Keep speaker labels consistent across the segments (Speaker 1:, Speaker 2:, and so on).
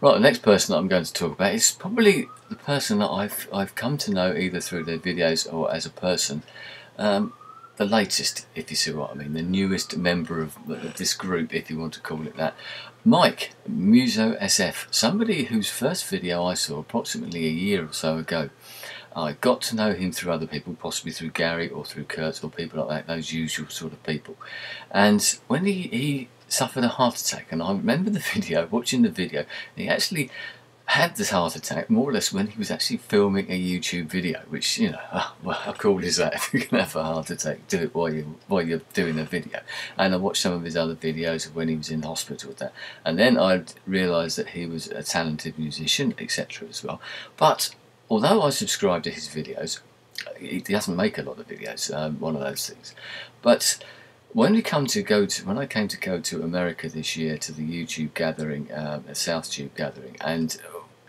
Speaker 1: Right, the next person that I'm going to talk about is probably the person that I've come to know either through their videos or as a person. The latest, if you see what I mean, the newest member of this group, if you want to call it that, Mike, MusoSF, somebody whose first video I saw approximately a year or so ago. I got to know him through other people, possibly through Gary or through Kurt or people like that, those usual sort of people. And when he suffered a heart attack, and I remember the video, watching the video, and he actually had this heart attack more or less when he was actually filming a YouTube video, which, you know, well, how cool is that? If you can have a heart attack, do it while you're doing a video. And I watched some of his other videos of when he was in hospital with that, and then I realised that he was a talented musician, etc. as well. But although I subscribe to his videos, he doesn't make a lot of videos, one of those things. But when I came to go to America this year to the YouTube gathering, the South Tube gathering, and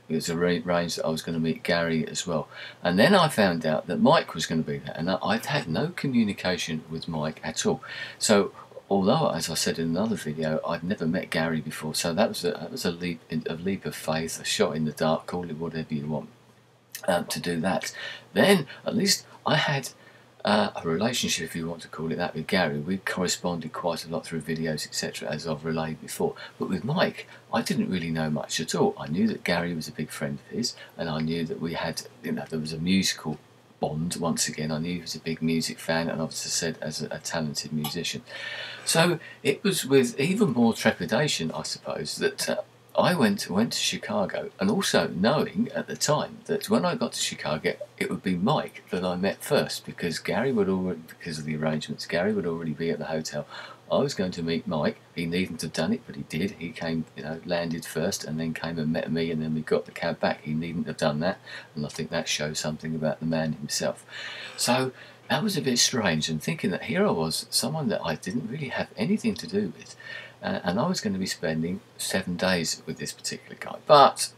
Speaker 1: it was arranged that I was going to meet Gary as well. And then I found out that Mike was going to be there, and I'd had no communication with Mike at all. So although, as I said in another video, I'd never met Gary before, so that was a leap of faith, a shot in the dark, call it whatever you want, to do that. Then at least I had a relationship, if you want to call it that, with Gary. We corresponded quite a lot through videos, etc., as I've relayed before. But with Mike, I didn't really know much at all. I knew that Gary was a big friend of his, and I knew that we had, you know, there was a musical bond once again. I knew he was a big music fan, and obviously said as a talented musician. So it was with even more trepidation, I suppose, that I went to Chicago, and also knowing at the time that when I got to Chicago it would be Mike that I met first, because Gary would already, because of the arrangements, Gary would already be at the hotel. I was going to meet Mike. He needn't have done it, but he did. He came, you know, landed first and then came and met me, and then we got the cab back. He needn't have done that, and I think that shows something about the man himself. So that was a bit strange, and thinking that here I was, someone that I didn't really have anything to do with, and I was going to be spending 7 days with this particular guy. But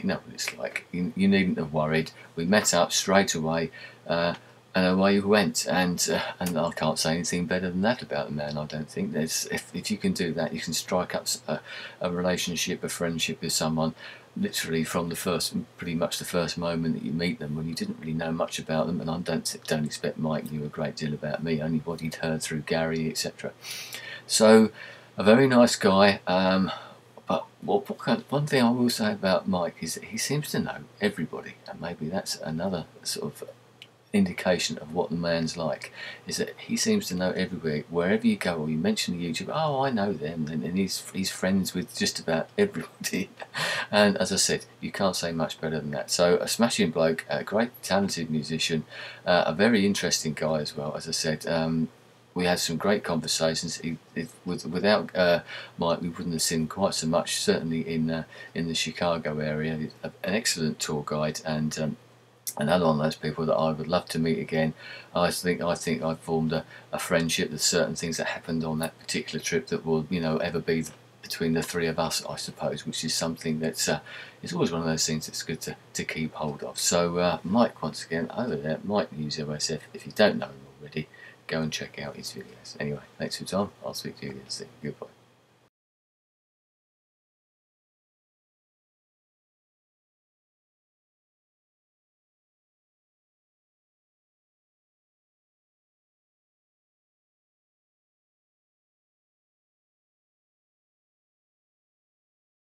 Speaker 1: you know what it's like. You needn't have worried. We met up straight away, and away we went. And I can't say anything better than that about the man. I don't think there's if you can do that, you can strike up a relationship, a friendship with someone, literally from the first, pretty much the first moment that you meet them, when you didn't really know much about them. And I don't expect Mike knew a great deal about me, only what he'd heard through Gary, etc. So a very nice guy. But one thing I will say about Mike is that he seems to know everybody, and maybe that's another sort of indication of what the man's like, is that he seems to know everywhere, wherever you go, or you mention the YouTube, oh, I know them, and he's friends with just about everybody. And as I said, you can't say much better than that. So a smashing bloke, a great talented musician, a very interesting guy as well. As I said, we had some great conversations. Without Mike, we wouldn't have seen quite so much, certainly in the Chicago area. He's an excellent tour guide, and another one of those people that I would love to meet again. I think I've formed a friendship. There's certain things that happened on that particular trip that will, you know, ever be between the three of us, I suppose, which is something that's it's always one of those things that's good to keep hold of. So Mike, once again, over there, Mike MusoSF. If you don't know him already, go and check out his videos. Anyway, thanks for your time. I'll speak to you again soon. Goodbye.